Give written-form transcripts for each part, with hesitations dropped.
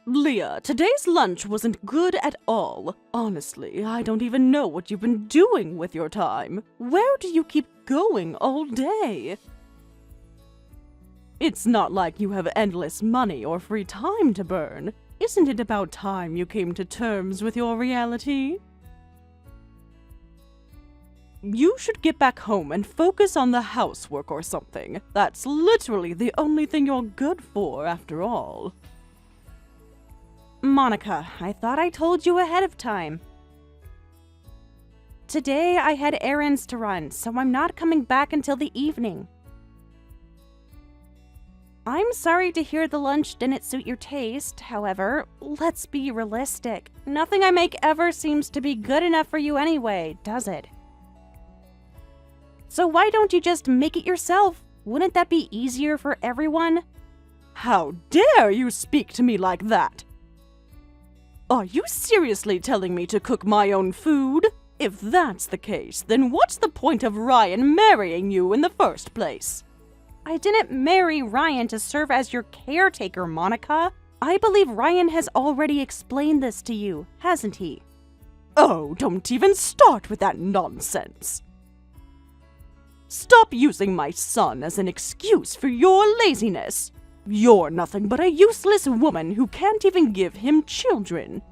Leah, today's lunch wasn't good at all. Honestly, I don't even know what you've been doing with your time. Where do you keep going all day? It's not like you have endless money or free time to burn. Isn't it about time you came to terms with your reality? You should get back home and focus on the housework or something. That's literally the only thing you're good for, after all. Monica, I thought I told you ahead of time. Today I had errands to run, so I'm not coming back until the evening. I'm sorry to hear the lunch didn't suit your taste. However, let's be realistic. Nothing I make ever seems to be good enough for you anyway, does it? So why don't you just make it yourself? Wouldn't that be easier for everyone? How dare you speak to me like that? Are you seriously telling me to cook my own food? If that's the case, then what's the point of Ryan marrying you in the first place? I didn't marry Ryan to serve as your caretaker, Monica. I believe Ryan has already explained this to you, hasn't he? Oh, don't even start with that nonsense. Stop using my son as an excuse for your laziness. You're nothing but a useless woman who can't even give him children.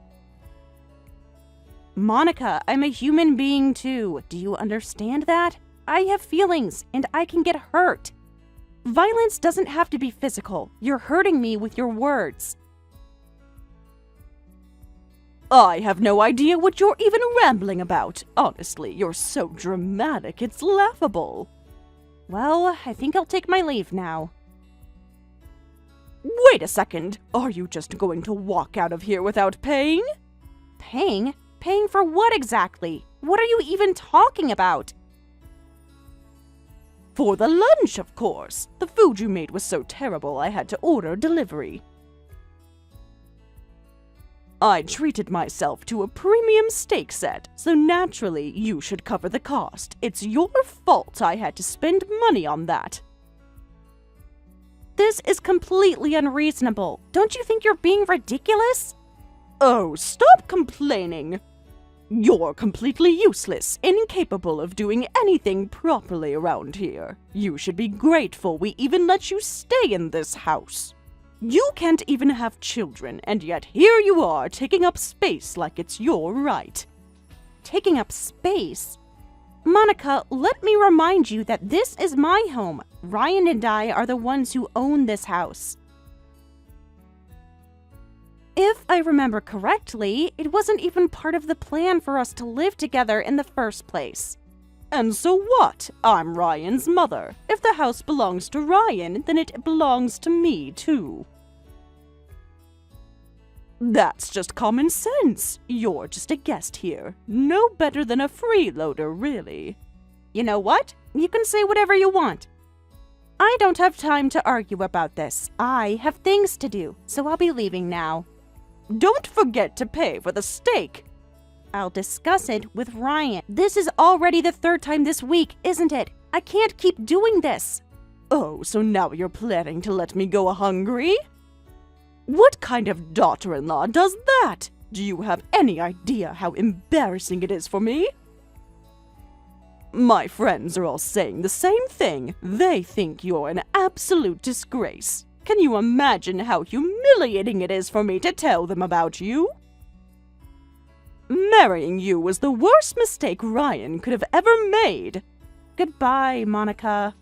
Monica, I'm a human being too. Do you understand that? I have feelings, and I can get hurt. Violence doesn't have to be physical. You're hurting me with your words. I have no idea what you're even rambling about. Honestly, you're so dramatic, it's laughable. Well, I think I'll take my leave now. Wait a second. Are you just going to walk out of here without paying? Paying? Paying for what exactly? What are you even talking about? For the lunch, of course. The food you made was so terrible I had to order delivery. I treated myself to a premium steak set, so naturally you should cover the cost. It's your fault I had to spend money on that. This is completely unreasonable. Don't you think you're being ridiculous? Oh, stop complaining. You're completely useless, incapable of doing anything properly around here. You should be grateful we even let you stay in this house. You can't even have children, and yet here you are taking up space like it's your right. Taking up space? Monica, let me remind you that this is my home. Ryan and I are the ones who own this house. If I remember correctly, it wasn't even part of the plan for us to live together in the first place. And so what? I'm Ryan's mother. If the house belongs to Ryan, then it belongs to me too. That's just common sense. You're just a guest here. No better than a freeloader, really. You know what? You can say whatever you want. I don't have time to argue about this. I have things to do, so I'll be leaving now. Don't forget to pay for the steak. I'll discuss it with Ryan. This is already the third time this week, isn't it? I can't keep doing this. Oh, so now you're planning to let me go hungry? What kind of daughter-in-law does that? Do you have any idea how embarrassing it is for me? My friends are all saying the same thing. They think you're an absolute disgrace. Can you imagine how humiliating it is for me to tell them about you? Marrying you was the worst mistake Ryan could have ever made. Goodbye, Monica.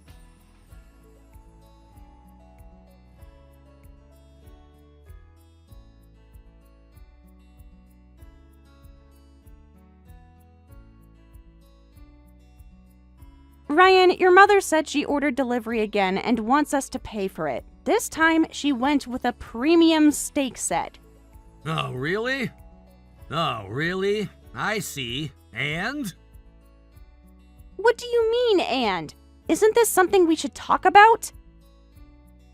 Ryan, your mother said she ordered delivery again and wants us to pay for it. This time, she went with a premium steak set. Oh, really? Oh, really? I see. And? What do you mean, and? Isn't this something we should talk about?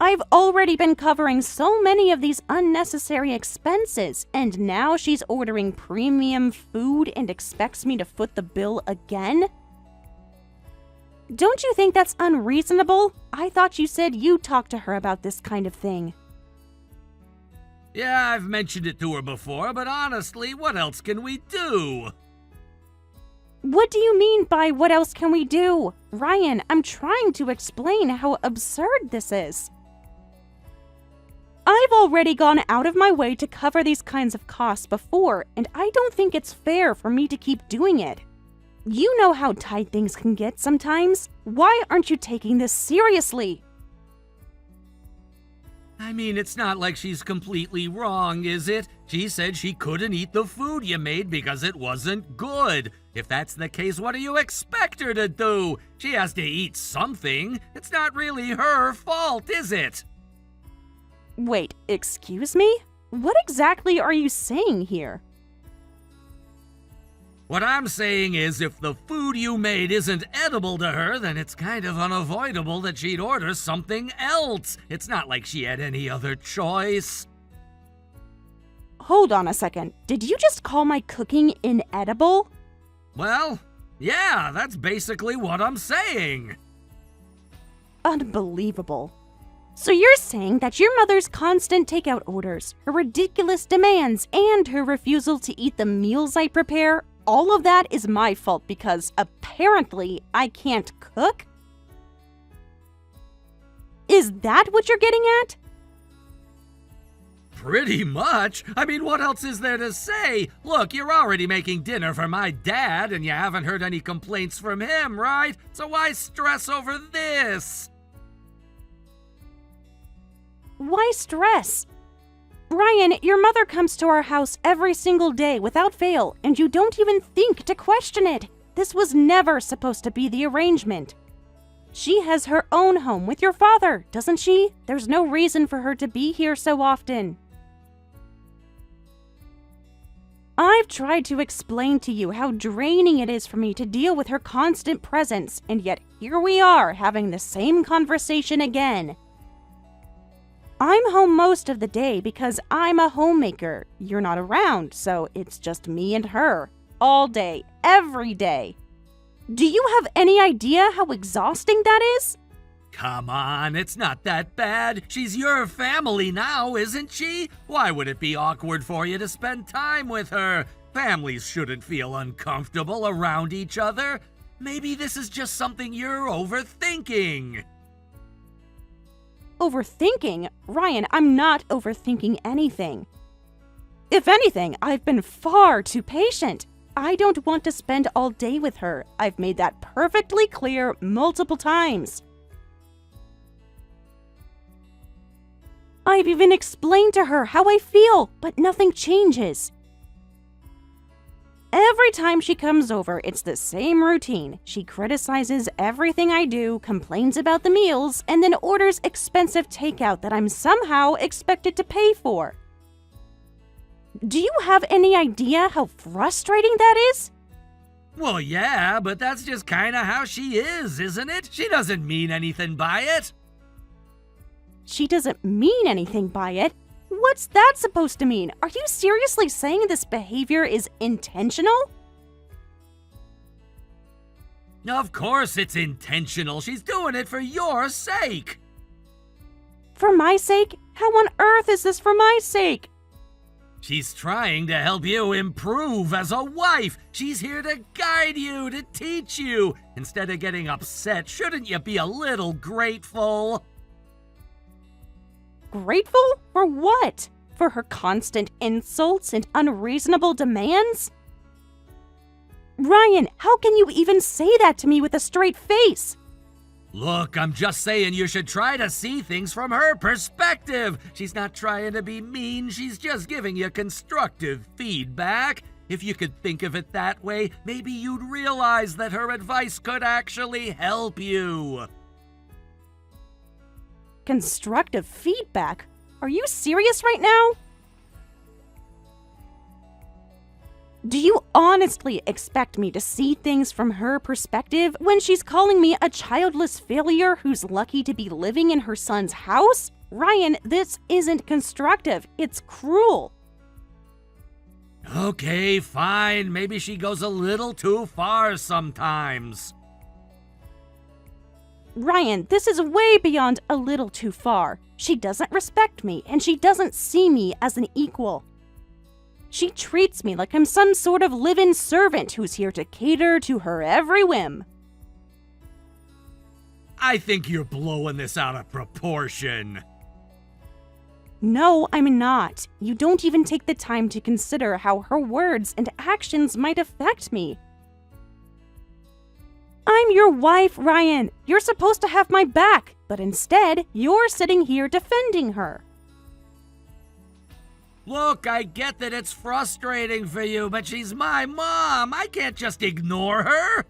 I've already been covering so many of these unnecessary expenses, and now she's ordering premium food and expects me to foot the bill again? Don't you think that's unreasonable? I thought you said you talked to her about this kind of thing. Yeah, I've mentioned it to her before, but honestly, what else can we do? What do you mean by what else can we do? Ryan, I'm trying to explain how absurd this is. I've already gone out of my way to cover these kinds of costs before, and I don't think it's fair for me to keep doing it. You know how tight things can get sometimes. Why aren't you taking this seriously? I mean, it's not like she's completely wrong, is it? She said she couldn't eat the food you made because it wasn't good. If that's the case, what do you expect her to do? She has to eat something. It's not really her fault, is it? Wait, excuse me? What exactly are you saying here? What I'm saying is, if the food you made isn't edible to her, then it's kind of unavoidable that she'd order something else. It's not like she had any other choice. Hold on a second. Did you just call my cooking inedible? Well, yeah, that's basically what I'm saying. Unbelievable. So you're saying that your mother's constant takeout orders, her ridiculous demands, and her refusal to eat the meals I prepare, all of that is my fault because apparently I can't cook? Is that what you're getting at? Pretty much. I mean, what else is there to say? Look, you're already making dinner for my dad, and you haven't heard any complaints from him, right? So why stress over this? Why stress? Ryan, your mother comes to our house every single day without fail, and you don't even think to question it. This was never supposed to be the arrangement. She has her own home with your father, doesn't she? There's no reason for her to be here so often. I've tried to explain to you how draining it is for me to deal with her constant presence, and yet here we are having the same conversation again. I'm home most of the day because I'm a homemaker. You're not around, so it's just me and her. All day, every day. Do you have any idea how exhausting that is? Come on, it's not that bad. She's your family now, isn't she? Why would it be awkward for you to spend time with her? Families shouldn't feel uncomfortable around each other. Maybe this is just something you're overthinking. Overthinking? Ryan, I'm not overthinking anything. If anything, I've been far too patient. I don't want to spend all day with her. I've made that perfectly clear multiple times. I've even explained to her how I feel, but nothing changes. Every time she comes over, it's the same routine. She criticizes everything I do, complains about the meals, and then orders expensive takeout that I'm somehow expected to pay for. Do you have any idea how frustrating that is? Well, yeah, but that's just kind of how she is, isn't it? She doesn't mean anything by it. She doesn't mean anything by it? What's that supposed to mean? Are you seriously saying this behavior is intentional? Of course it's intentional. She's doing it for your sake. For my sake? How on earth is this for my sake? She's trying to help you improve as a wife. She's here to guide you, to teach you. Instead of getting upset, shouldn't you be a little grateful? Grateful? For what? For her constant insults and unreasonable demands? Ryan, how can you even say that to me with a straight face? Look, I'm just saying you should try to see things from her perspective. She's not trying to be mean, she's just giving you constructive feedback. If you could think of it that way, maybe you'd realize that her advice could actually help you. Constructive feedback? Are you serious right now? Do you honestly expect me to see things from her perspective when she's calling me a childless failure who's lucky to be living in her son's house? Ryan, this isn't constructive. It's cruel. Okay, fine. Maybe she goes a little too far sometimes. Ryan, this is way beyond a little too far. She doesn't respect me, and she doesn't see me as an equal. She treats me like I'm some sort of live-in servant who's here to cater to her every whim. I think you're blowing this out of proportion. No, I'm not. You don't even take the time to consider how her words and actions might affect me. I'm your wife, Ryan. You're supposed to have my back, but instead, you're sitting here defending her. Look, I get that it's frustrating for you, but she's my mom. I can't just ignore her.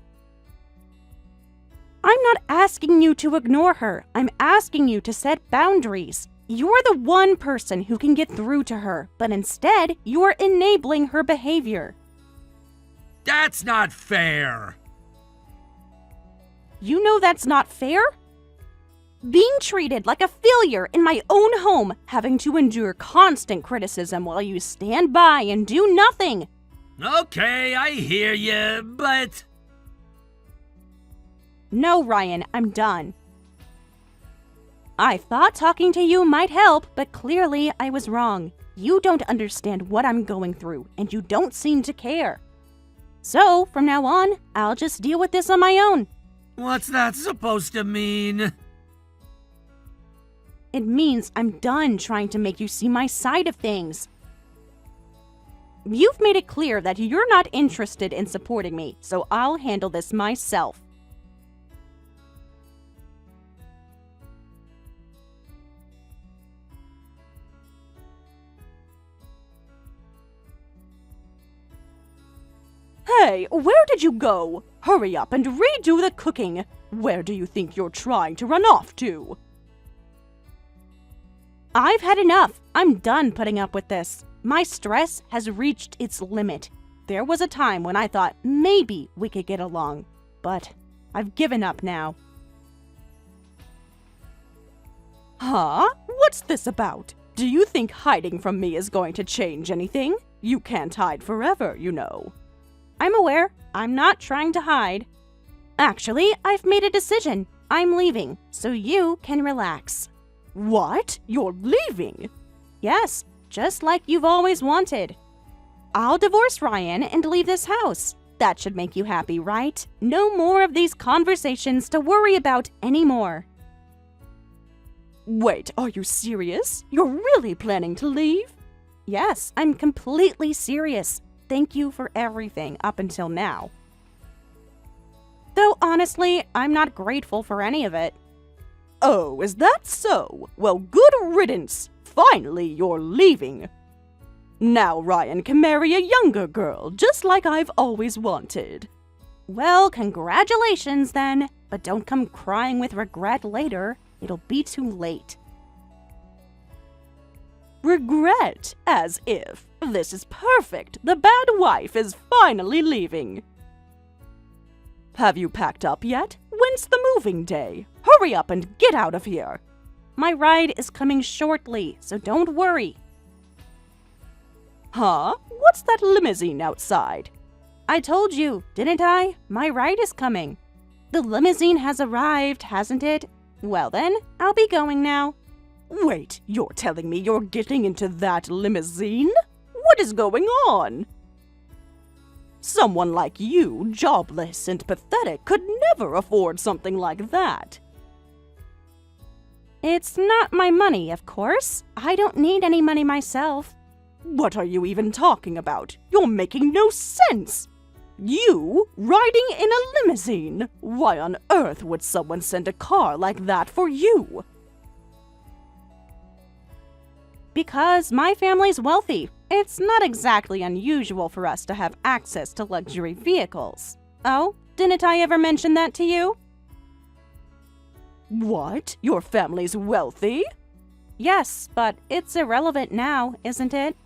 I'm not asking you to ignore her. I'm asking you to set boundaries. You're the one person who can get through to her, but instead, you're enabling her behavior. That's not fair. You know that's not fair? Being treated like a failure in my own home, having to endure constant criticism while you stand by and do nothing. Okay, I hear you, but... No, Ryan, I'm done. I thought talking to you might help, but clearly I was wrong. You don't understand what I'm going through, and you don't seem to care. So, from now on, I'll just deal with this on my own. What's that supposed to mean? It means I'm done trying to make you see my side of things. You've made it clear that you're not interested in supporting me, so I'll handle this myself. Hey, where did you go? Hurry up and redo the cooking. Where do you think you're trying to run off to? I've had enough. I'm done putting up with this. My stress has reached its limit. There was a time when I thought maybe we could get along, but I've given up now. Huh? What's this about? Do you think hiding from me is going to change anything? You can't hide forever, you know. I'm aware. I'm not trying to hide. Actually, I've made a decision. I'm leaving, so you can relax. What? You're leaving? Yes, just like you've always wanted. I'll divorce Ryan and leave this house. That should make you happy, right? No more of these conversations to worry about anymore. Wait, are you serious? You're really planning to leave? Yes, I'm completely serious. Thank you for everything up until now. Though honestly, I'm not grateful for any of it. Oh, is that so? Well, good riddance. Finally, you're leaving. Now Ryan can marry a younger girl, just like I've always wanted. Well, congratulations then, but don't come crying with regret later. It'll be too late. Regret? As if. This is perfect. The bad wife is finally leaving. Have you packed up yet? When's the moving day? Hurry up and get out of here. My ride is coming shortly, so don't worry. Huh? What's that limousine outside? I told you, didn't I? My ride is coming. The limousine has arrived, hasn't it? Well then, I'll be going now. Wait, you're telling me you're getting into that limousine? What is going on? Someone like you, jobless and pathetic, could never afford something like that. It's not my money, of course. I don't need any money myself. What are you even talking about? You're making no sense. You riding in a limousine? Why on earth would someone send a car like that for you? Because my family's wealthy. It's not exactly unusual for us to have access to luxury vehicles. Oh, didn't I ever mention that to you? What? Your family's wealthy? Yes, but it's irrelevant now, isn't it?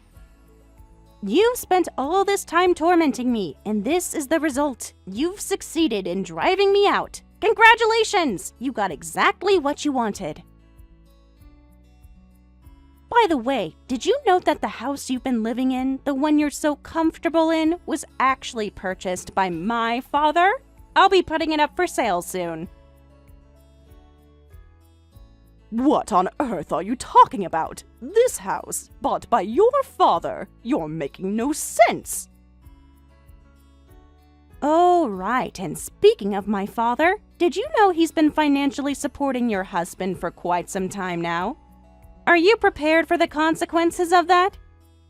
You've spent all this time tormenting me, and this is the result. You've succeeded in driving me out. Congratulations! You got exactly what you wanted. By the way, did you note that the house you've been living in, the one you're so comfortable in, was actually purchased by my father? I'll be putting it up for sale soon. What on earth are you talking about? This house, bought by your father. You're making no sense. Oh, right. And speaking of my father, did you know he's been financially supporting your husband for quite some time now? Are you prepared for the consequences of that?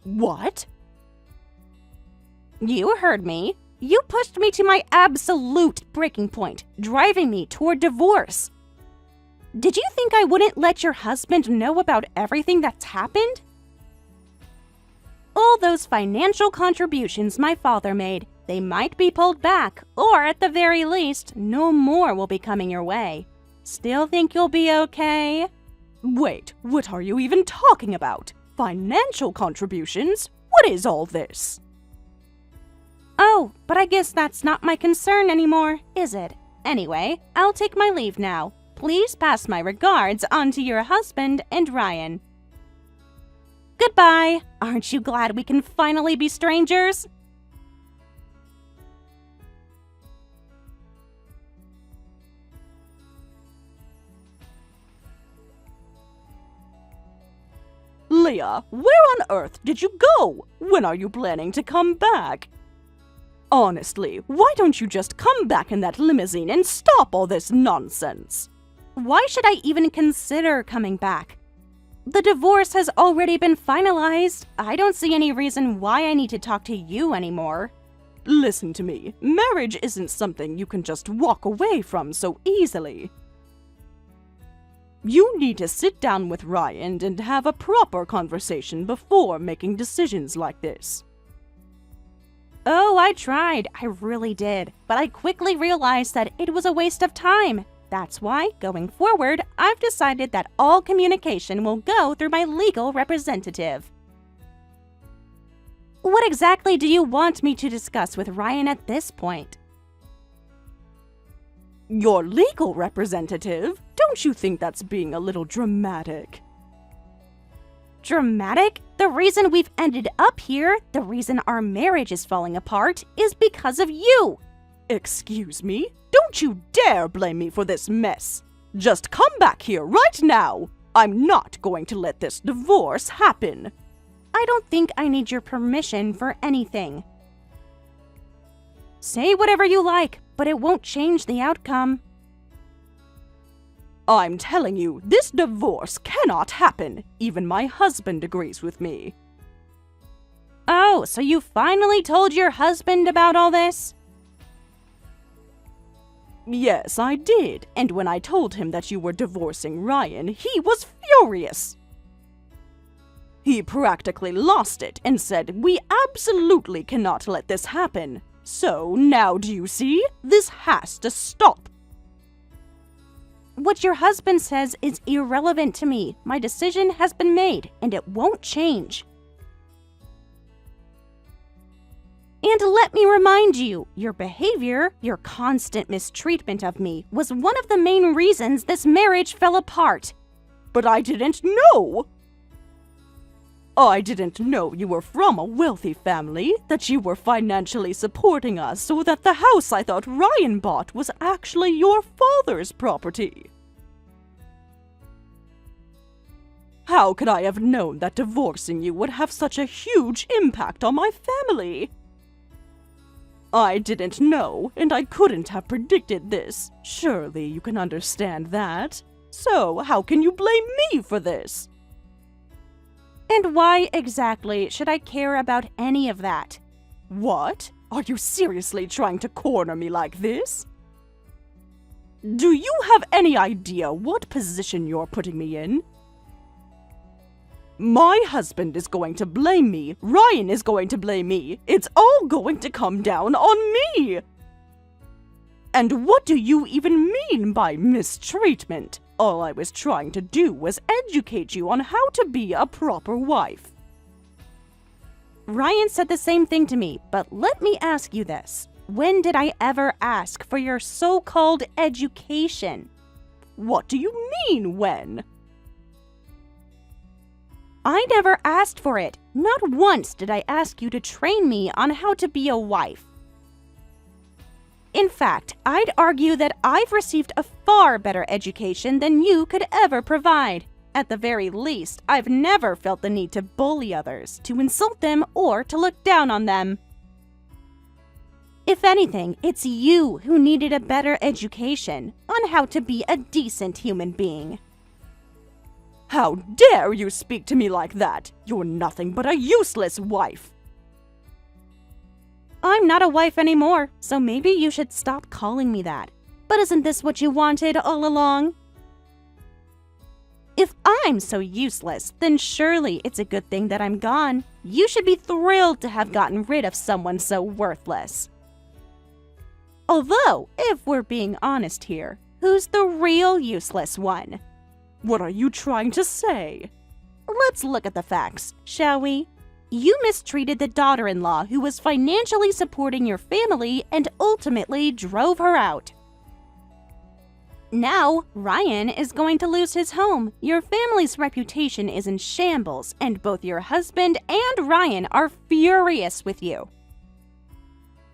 What? You heard me. You pushed me to my absolute breaking point, driving me toward divorce. Did you think I wouldn't let your husband know about everything that's happened? All those financial contributions my father made, they might be pulled back, or at the very least, no more will be coming your way. Still think you'll be okay? Wait, what are you even talking about? Financial contributions? What is all this? Oh, but I guess that's not my concern anymore, is it? Anyway, I'll take my leave now. Please pass my regards on to your husband and Ryan. Goodbye. Aren't you glad we can finally be strangers? Leah, where on earth did you go? When are you planning to come back? Honestly, why don't you just come back in that limousine and stop all this nonsense? Why should I even consider coming back? The divorce has already been finalized. I don't see any reason why I need to talk to you anymore. Listen to me. Marriage isn't something you can just walk away from so easily. You need to sit down with Ryan and have a proper conversation before making decisions like this. Oh, I tried. I really did. But I quickly realized that it was a waste of time. That's why, going forward, I've decided that all communication will go through my legal representative. What exactly do you want me to discuss with Ryan at this point? Your legal representative? Don't you think that's being a little dramatic? Dramatic? The reason we've ended up here, the reason our marriage is falling apart, is because of you! Excuse me? Don't you dare blame me for this mess! Just come back here right now! I'm not going to let this divorce happen! I don't think I need your permission for anything. Say whatever you like, but it won't change the outcome. I'm telling you, this divorce cannot happen. Even my husband agrees with me. Oh, so you finally told your husband about all this? Yes, I did. And when I told him that you were divorcing Ryan, he was furious. He practically lost it and said, "We absolutely cannot let this happen." So now do you see? This has to stop. What your husband says is irrelevant to me. My decision has been made, and it won't change. And let me remind you, your behavior, your constant mistreatment of me, was one of the main reasons this marriage fell apart. But I didn't know! I didn't know you were from a wealthy family, that you were financially supporting us so that the house I thought Ryan bought was actually your father's property. How could I have known that divorcing you would have such a huge impact on my family? I didn't know, and I couldn't have predicted this. Surely you can understand that. So, how can you blame me for this? And why exactly should I care about any of that? What? Are you seriously trying to corner me like this? Do you have any idea what position you're putting me in? My husband is going to blame me. Ryan is going to blame me. It's all going to come down on me. And what do you even mean by mistreatment? All I was trying to do was educate you on how to be a proper wife. Ryan said the same thing to me, but let me ask you this. When did I ever ask for your so-called education? What do you mean, when? I never asked for it. Not once did I ask you to train me on how to be a wife. In fact, I'd argue that I've received a far better education than you could ever provide. At the very least, I've never felt the need to bully others, to insult them, or to look down on them. If anything, it's you who needed a better education on how to be a decent human being. How dare you speak to me like that? You're nothing but a useless wife. I'm not a wife anymore, so maybe you should stop calling me that. But isn't this what you wanted all along? If I'm so useless, then surely it's a good thing that I'm gone. You should be thrilled to have gotten rid of someone so worthless. Although, if we're being honest here, who's the real useless one? What are you trying to say? Let's look at the facts, shall we? You mistreated the daughter-in-law who was financially supporting your family and ultimately drove her out. Now, Ryan is going to lose his home. Your family's reputation is in shambles, and both your husband and Ryan are furious with you.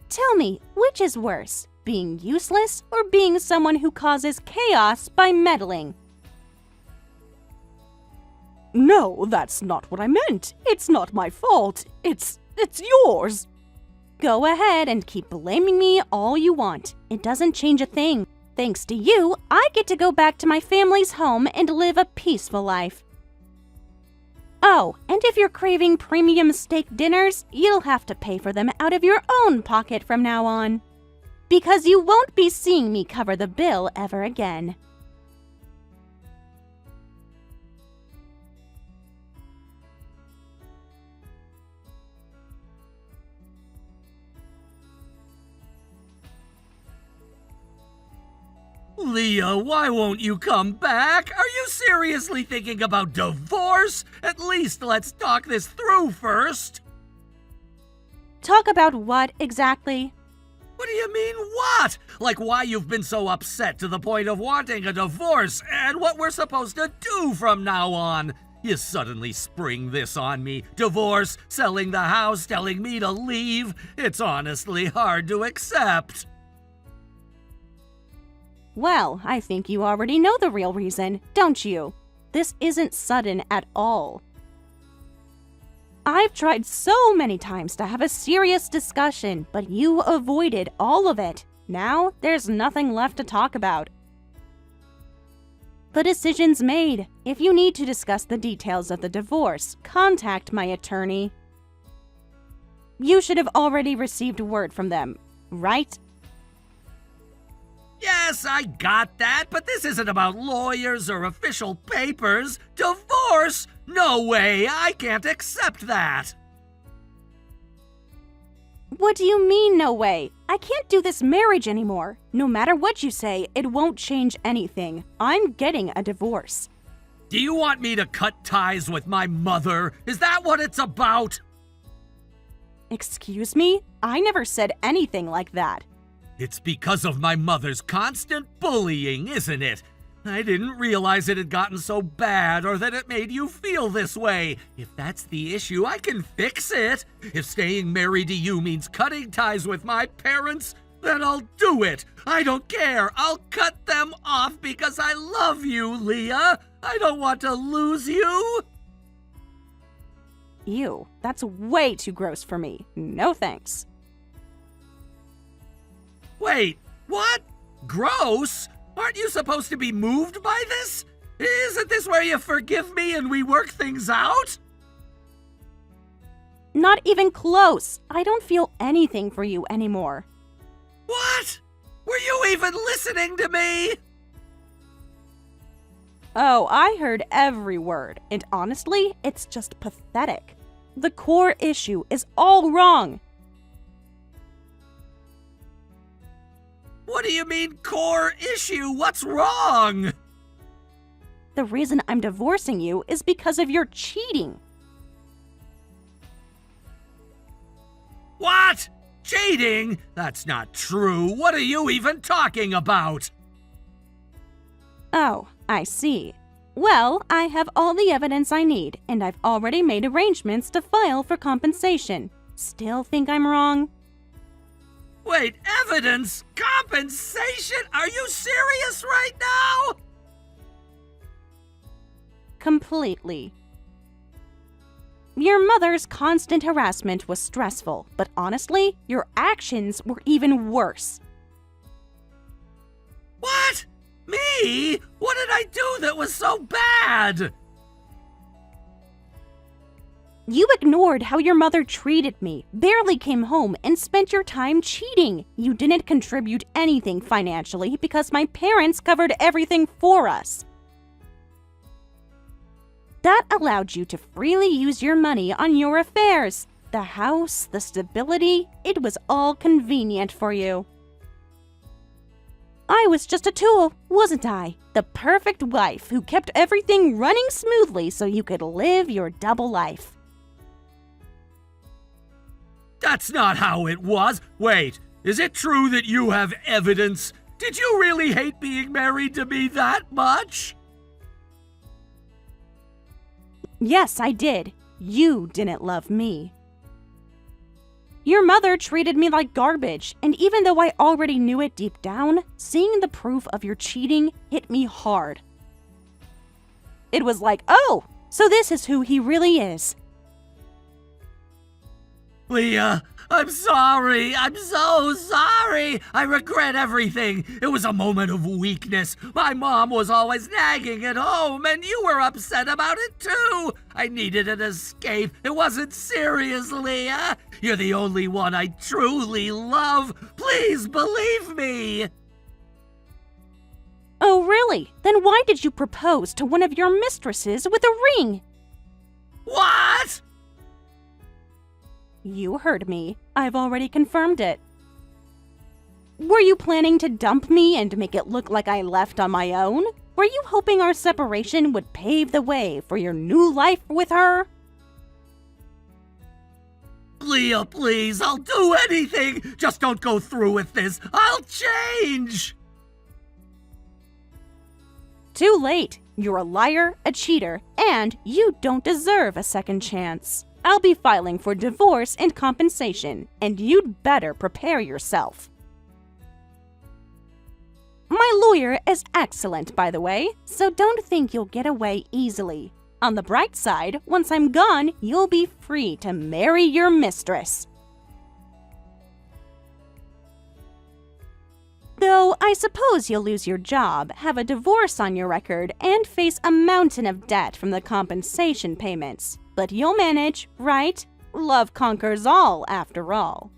Tell me, which is worse, being useless or being someone who causes chaos by meddling? No, that's not what I meant. It's not my fault. It's yours. Go ahead and keep blaming me all you want. It doesn't change a thing. Thanks to you, I get to go back to my family's home and live a peaceful life. Oh, and if you're craving premium steak dinners, you'll have to pay for them out of your own pocket from now on. Because you won't be seeing me cover the bill ever again. Leah, why won't you come back? Are you seriously thinking about divorce? At least let's talk this through first. Talk about what exactly? What do you mean, what? Like why you've been so upset to the point of wanting a divorce and what we're supposed to do from now on. You suddenly spring this on me. Divorce, selling the house, telling me to leave. It's honestly hard to accept. Well, I think you already know the real reason, don't you? This isn't sudden at all. I've tried so many times to have a serious discussion, but you avoided all of it. Now, there's nothing left to talk about. The decision's made. If you need to discuss the details of the divorce, contact my attorney. You should have already received word from them, right? Yes, I got that, but this isn't about lawyers or official papers. Divorce? No way, I can't accept that. What do you mean, no way? I can't do this marriage anymore. No matter what you say, it won't change anything. I'm getting a divorce. Do you want me to cut ties with my mother? Is that what it's about? Excuse me? I never said anything like that. It's because of my mother's constant bullying, isn't it? I didn't realize it had gotten so bad or that it made you feel this way. If that's the issue, I can fix it. If staying married to you means cutting ties with my parents, then I'll do it. I don't care. I'll cut them off because I love you, Leah. I don't want to lose you. Ew, that's way too gross for me. No thanks. Wait, what? Gross? Aren't you supposed to be moved by this? Isn't this where you forgive me and we work things out? Not even close. I don't feel anything for you anymore. What? Were you even listening to me? Oh, I heard every word, and honestly, it's just pathetic. The core issue is all wrong. What do you mean, core issue? What's wrong? The reason I'm divorcing you is because of your cheating. What? Cheating? That's not true. What are you even talking about? Oh, I see. Well, I have all the evidence I need, and I've already made arrangements to file for compensation. Still think I'm wrong? Wait, evidence? Compensation? Are you serious right now? Completely. Your mother's constant harassment was stressful, but honestly, your actions were even worse. What? Me? What did I do that was so bad? You ignored how your mother treated me, barely came home, and spent your time cheating. You didn't contribute anything financially because my parents covered everything for us. That allowed you to freely use your money on your affairs. The house, the stability, it was all convenient for you. I was just a tool, wasn't I? The perfect wife who kept everything running smoothly so you could live your double life. That's not how it was. Wait, is it true that you have evidence? Did you really hate being married to me that much? Yes, I did. You didn't love me. Your mother treated me like garbage, and even though I already knew it deep down, seeing the proof of your cheating hit me hard. It was like, oh, so this is who he really is. Leah, I'm sorry. I'm so sorry. I regret everything. It was a moment of weakness. My mom was always nagging at home, and you were upset about it too. I needed an escape. It wasn't serious, Leah. You're the only one I truly love. Please believe me. Oh, really? Then why did you propose to one of your mistresses with a ring? What? You heard me. I've already confirmed it. Were you planning to dump me and make it look like I left on my own? Were you hoping our separation would pave the way for your new life with her? Leah, please, I'll do anything. Just don't go through with this. I'll change. Too late. You're a liar, a cheater, and you don't deserve a second chance. I'll be filing for divorce and compensation, and you'd better prepare yourself. My lawyer is excellent, by the way, so don't think you'll get away easily. On the bright side, once I'm gone, you'll be free to marry your mistress. Though I suppose you'll lose your job, have a divorce on your record, and face a mountain of debt from the compensation payments. But you'll manage, right? Love conquers all, after all.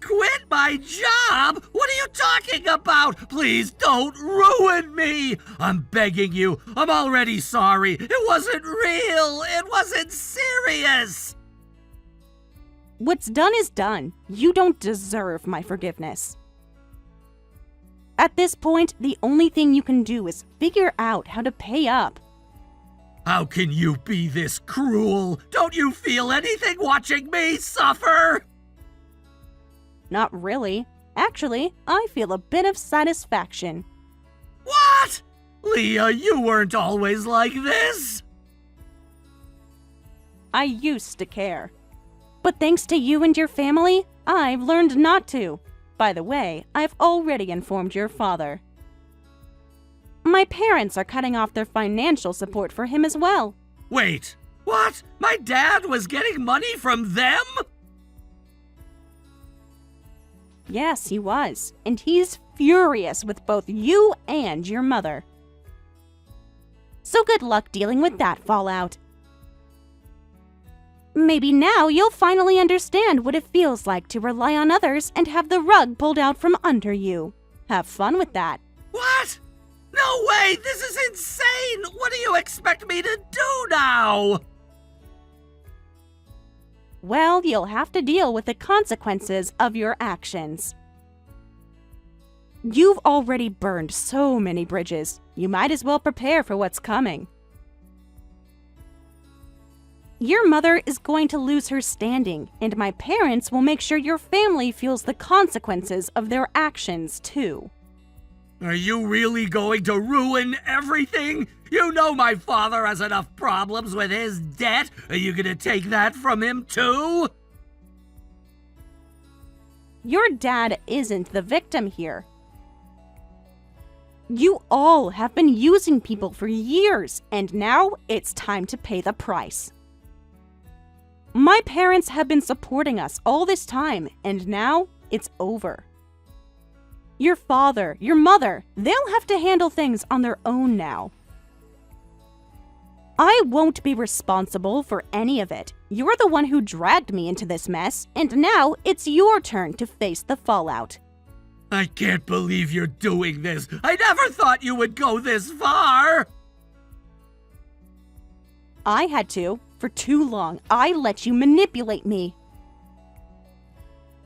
Quit my job? What are you talking about? Please don't ruin me. I'm begging you. I'm already sorry. It wasn't real. It wasn't serious. What's done is done. You don't deserve my forgiveness. At this point, the only thing you can do is figure out how to pay up. How can you be this cruel? Don't you feel anything watching me suffer? Not really. Actually, I feel a bit of satisfaction. What? Leah, you weren't always like this. I used to care. But thanks to you and your family, I've learned not to. By the way, I've already informed your father. My parents are cutting off their financial support for him as well. Wait, what? My dad was getting money from them? Yes, he was. And he's furious with both you and your mother. So good luck dealing with that fallout. Maybe now you'll finally understand what it feels like to rely on others and have the rug pulled out from under you. Have fun with that. What? No way! This is insane! What do you expect me to do now? Well, you'll have to deal with the consequences of your actions. You've already burned so many bridges. You might as well prepare for what's coming. Your mother is going to lose her standing, and my parents will make sure your family feels the consequences of their actions, too. Are you really going to ruin everything? You know my father has enough problems with his debt. Are you going to take that from him too? Your dad isn't the victim here. You all have been using people for years, and now it's time to pay the price. My parents have been supporting us all this time, and now it's over. Your father, your mother, they'll have to handle things on their own now. I won't be responsible for any of it. You're the one who dragged me into this mess, and now it's your turn to face the fallout. I can't believe you're doing this. I never thought you would go this far. I had to. For too long, I let you manipulate me.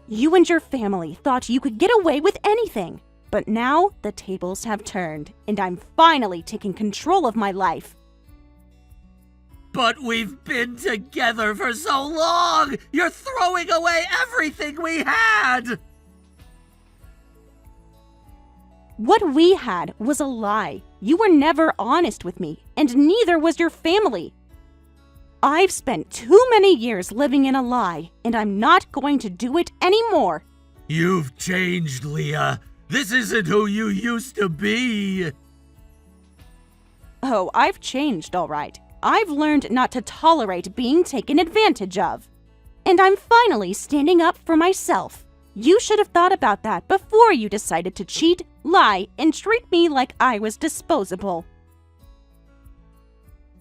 You and your family thought you could get away with anything. But now the tables have turned, and I'm finally taking control of my life. But we've been together for so long! You're throwing away everything we had! What we had was a lie. You were never honest with me, and neither was your family. I've spent too many years living in a lie, and I'm not going to do it anymore. You've changed, Leah. This isn't who you used to be. Oh, I've changed, all right. I've learned not to tolerate being taken advantage of. And I'm finally standing up for myself. You should have thought about that before you decided to cheat, lie, and treat me like I was disposable.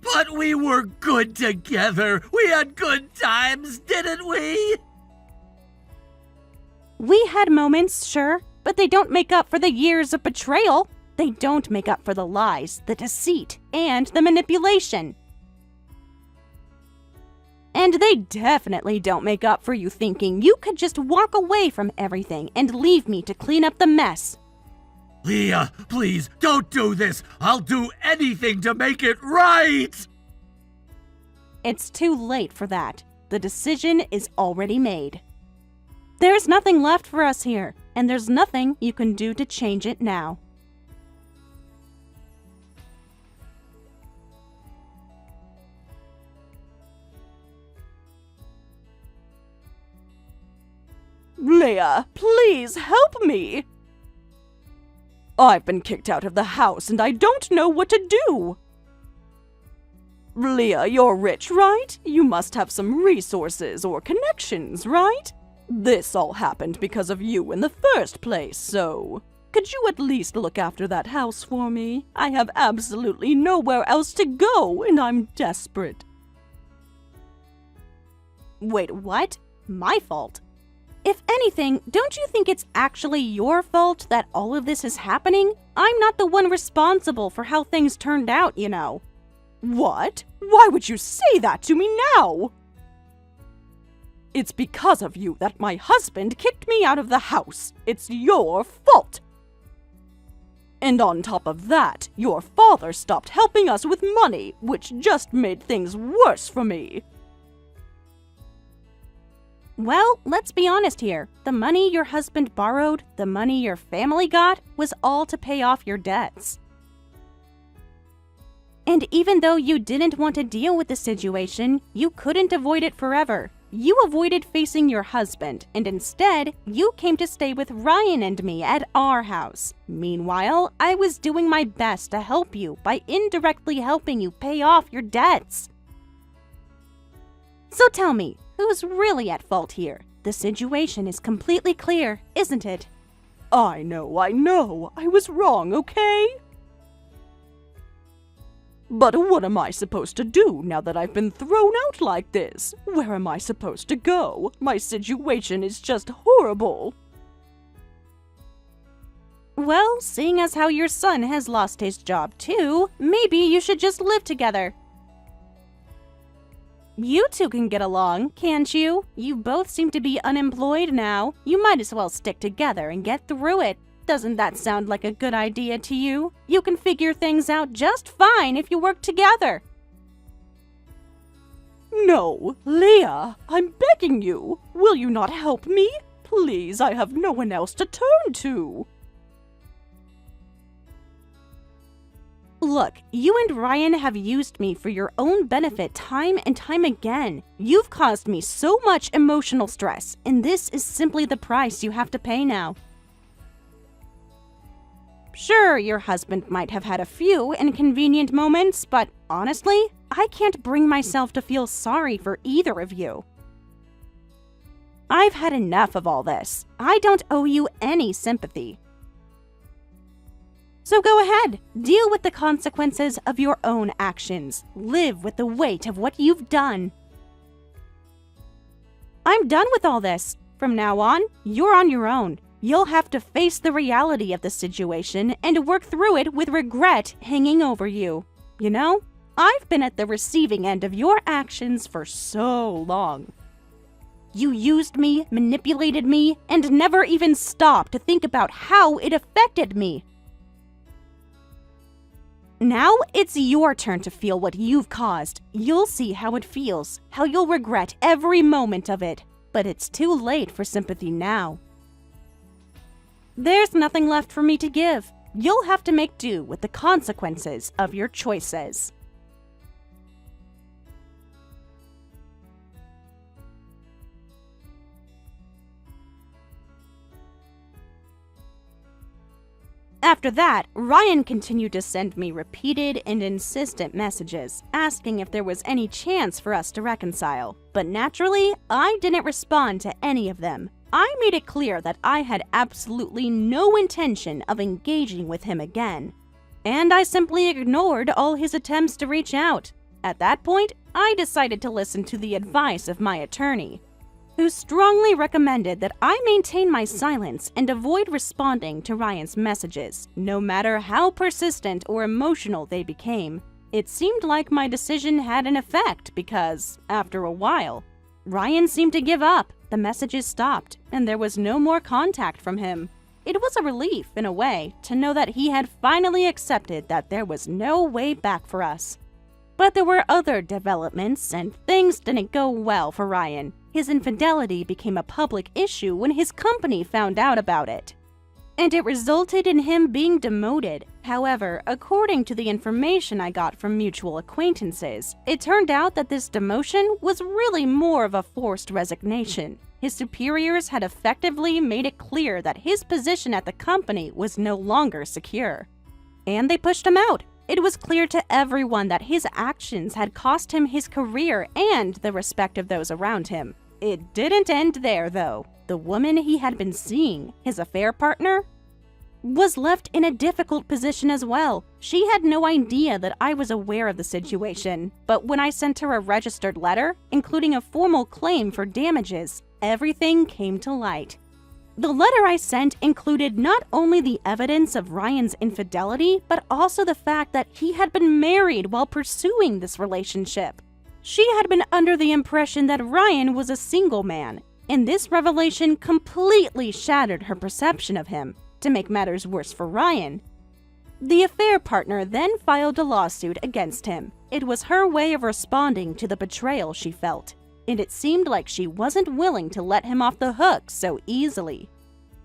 But we were good together. We had good times, didn't we? We had moments, sure, but they don't make up for the years of betrayal. They don't make up for the lies, the deceit, and the manipulation. And they definitely don't make up for you thinking you could just walk away from everything and leave me to clean up the mess. Leah, please, don't do this. I'll do anything to make it right. It's too late for that. The decision is already made. There's nothing left for us here, and there's nothing you can do to change it now. Leah, please help me! I've been kicked out of the house and I don't know what to do! Leah, you're rich, right? You must have some resources or connections, right? This all happened because of you in the first place, so could you at least look after that house for me? I have absolutely nowhere else to go and I'm desperate. Wait, what? My fault? If anything, don't you think it's actually your fault that all of this is happening? I'm not the one responsible for how things turned out, you know. What? Why would you say that to me now? It's because of you that my husband kicked me out of the house. It's your fault. And on top of that, your father stopped helping us with money, which just made things worse for me. Well, let's be honest here. The money your husband borrowed, the money your family got, was all to pay off your debts. And even though you didn't want to deal with the situation, you couldn't avoid it forever. You avoided facing your husband, and instead, you came to stay with Ryan and me at our house. Meanwhile, I was doing my best to help you by indirectly helping you pay off your debts. So tell me, who's really at fault here? The situation is completely clear, isn't it? I know. I was wrong, okay? But what am I supposed to do now that I've been thrown out like this? Where am I supposed to go? My situation is just horrible. Well, seeing as how your son has lost his job too, maybe you should just live together. You two can get along, can't you? You both seem to be unemployed now. You might as well stick together and get through it. Doesn't that sound like a good idea to you? You can figure things out just fine if you work together. No, Leah, I'm begging you. Will you not help me? Please, I have no one else to turn to. Look, you and Ryan have used me for your own benefit time and time again. You've caused me so much emotional stress, and this is simply the price you have to pay now. Sure, your husband might have had a few inconvenient moments, but honestly, I can't bring myself to feel sorry for either of you. I've had enough of all this. I don't owe you any sympathy. So go ahead, deal with the consequences of your own actions. Live with the weight of what you've done. I'm done with all this. From now on, you're on your own. You'll have to face the reality of the situation and work through it with regret hanging over you. You know, I've been at the receiving end of your actions for so long. You used me, manipulated me, and never even stopped to think about how it affected me. Now it's your turn to feel what you've caused. You'll see how it feels, how you'll regret every moment of it. But it's too late for sympathy now. There's nothing left for me to give. You'll have to make do with the consequences of your choices. After that, Ryan continued to send me repeated and insistent messages, asking if there was any chance for us to reconcile. But naturally, I didn't respond to any of them. I made it clear that I had absolutely no intention of engaging with him again. And I simply ignored all his attempts to reach out. At that point, I decided to listen to the advice of my attorney, who strongly recommended that I maintain my silence and avoid responding to Ryan's messages, no matter how persistent or emotional they became. It seemed like my decision had an effect because, after a while, Ryan seemed to give up, the messages stopped, and there was no more contact from him. It was a relief, in a way, to know that he had finally accepted that there was no way back for us. But there were other developments, and things didn't go well for Ryan. His infidelity became a public issue when his company found out about it, and it resulted in him being demoted. However, according to the information I got from mutual acquaintances, it turned out that this demotion was really more of a forced resignation. His superiors had effectively made it clear that his position at the company was no longer secure, and they pushed him out. It was clear to everyone that his actions had cost him his career and the respect of those around him. It didn't end there, though. The woman he had been seeing, his affair partner, was left in a difficult position as well. She had no idea that I was aware of the situation, but when I sent her a registered letter, including a formal claim for damages, everything came to light. The letter I sent included not only the evidence of Ryan's infidelity, but also the fact that he had been married while pursuing this relationship. She had been under the impression that Ryan was a single man, and this revelation completely shattered her perception of him. To make matters worse for Ryan, the affair partner then filed a lawsuit against him. It was her way of responding to the betrayal she felt, and it seemed like she wasn't willing to let him off the hook so easily.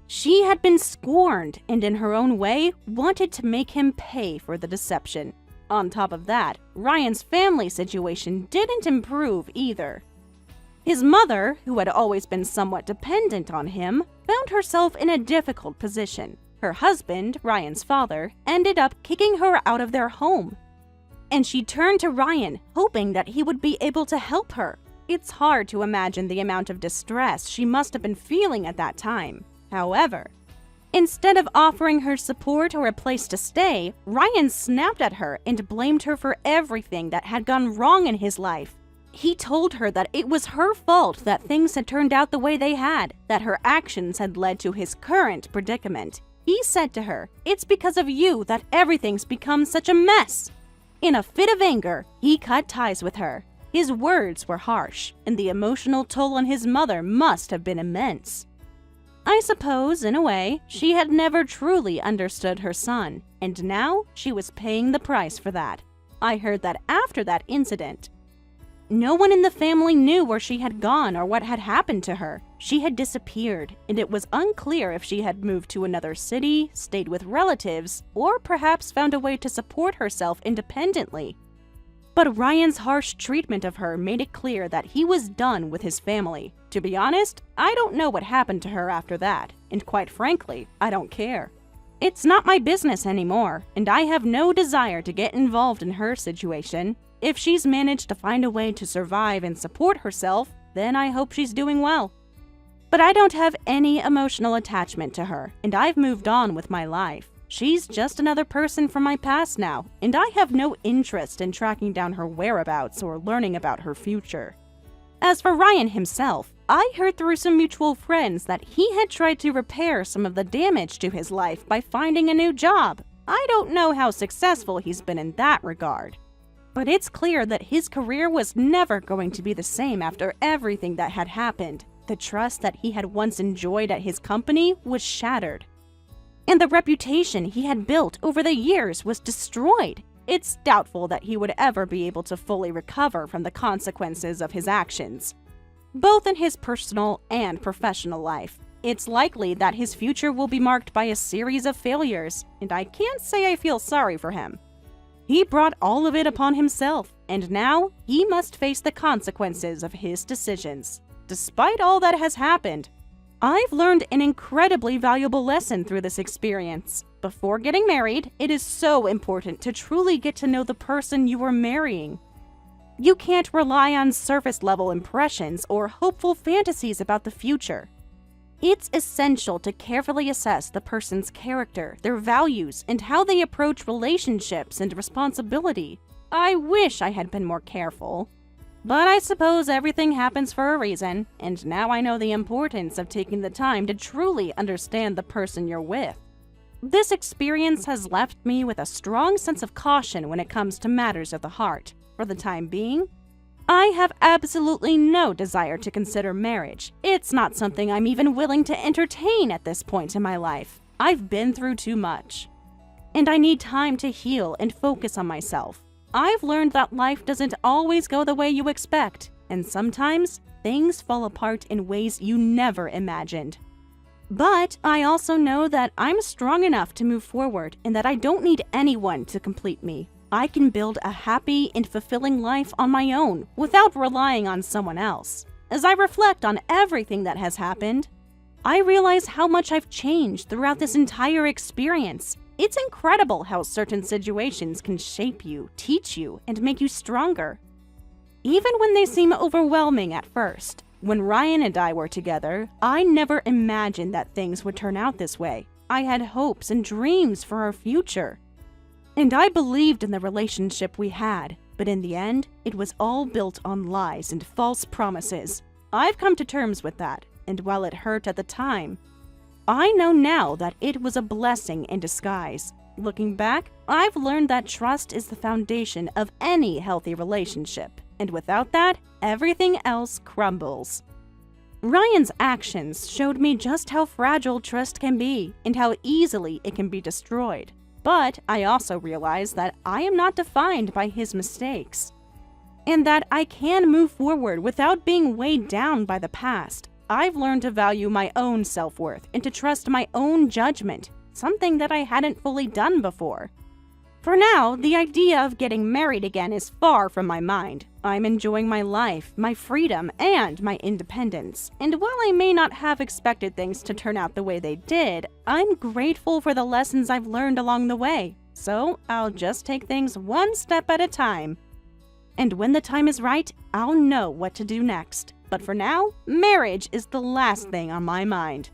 She had been scorned and, in her own way, wanted to make him pay for the deception. On top of that, Ryan's family situation didn't improve either. His mother, who had always been somewhat dependent on him, found herself in a difficult position. Her husband, Ryan's father, ended up kicking her out of their home, and she turned to Ryan, hoping that he would be able to help her. It's hard to imagine the amount of distress she must have been feeling at that time. However, instead of offering her support or a place to stay, Ryan snapped at her and blamed her for everything that had gone wrong in his life. He told her that it was her fault that things had turned out the way they had, that her actions had led to his current predicament. He said to her, "It's because of you that everything's become such a mess." In a fit of anger, he cut ties with her. His words were harsh, and the emotional toll on his mother must have been immense. I suppose, in a way, she had never truly understood her son, and now she was paying the price for that. I heard that after that incident, No one in the family knew where she had gone or what had happened to her. She had disappeared, and it was unclear if she had moved to another city, stayed with relatives, or perhaps found a way to support herself independently. But Ryan's harsh treatment of her made it clear that he was done with his family. To be honest, I don't know what happened to her after that, and quite frankly, I don't care. It's not my business anymore, and I have no desire to get involved in her situation. If she's managed to find a way to survive and support herself, then I hope she's doing well. But I don't have any emotional attachment to her, and I've moved on with my life. She's just another person from my past now, and I have no interest in tracking down her whereabouts or learning about her future. As for Ryan himself, I heard through some mutual friends that he had tried to repair some of the damage to his life by finding a new job. I don't know how successful he's been in that regard. But it's clear that his career was never going to be the same after everything that had happened. The trust that he had once enjoyed at his company was shattered. And the reputation he had built over the years was destroyed. It's doubtful that he would ever be able to fully recover from the consequences of his actions, both in his personal and professional life. It's likely that his future will be marked by a series of failures, and I can't say I feel sorry for him. He brought all of it upon himself, and now he must face the consequences of his decisions. Despite all that has happened, I've learned an incredibly valuable lesson through this experience. Before getting married, it is so important to truly get to know the person you are marrying. You can't rely on surface-level impressions or hopeful fantasies about the future. It's essential to carefully assess the person's character, their values, and how they approach relationships and responsibility. I wish I had been more careful. But I suppose everything happens for a reason, and now I know the importance of taking the time to truly understand the person you're with. This experience has left me with a strong sense of caution when it comes to matters of the heart. For the time being, I have absolutely no desire to consider marriage. It's not something I'm even willing to entertain at this point in my life. I've been through too much, and I need time to heal and focus on myself. I've learned that life doesn't always go the way you expect, and sometimes things fall apart in ways you never imagined. But I also know that I'm strong enough to move forward and that I don't need anyone to complete me. I can build a happy and fulfilling life on my own without relying on someone else. As I reflect on everything that has happened, I realize how much I've changed throughout this entire experience. It's incredible how certain situations can shape you, teach you, and make you stronger. Even when they seem overwhelming at first. When Ryan and I were together, I never imagined that things would turn out this way. I had hopes and dreams for our future. And I believed in the relationship we had, but in the end, it was all built on lies and false promises. I've come to terms with that, and while it hurt at the time, I know now that it was a blessing in disguise. Looking back, I've learned that trust is the foundation of any healthy relationship, and without that, everything else crumbles. Ryan's actions showed me just how fragile trust can be and how easily it can be destroyed. But I also realize that I am not defined by his mistakes, and that I can move forward without being weighed down by the past. I've learned to value my own self-worth and to trust my own judgment, something that I hadn't fully done before. For now, the idea of getting married again is far from my mind. I'm enjoying my life, my freedom, and my independence. And while I may not have expected things to turn out the way they did, I'm grateful for the lessons I've learned along the way. So I'll just take things one step at a time. And when the time is right, I'll know what to do next. But for now, marriage is the last thing on my mind.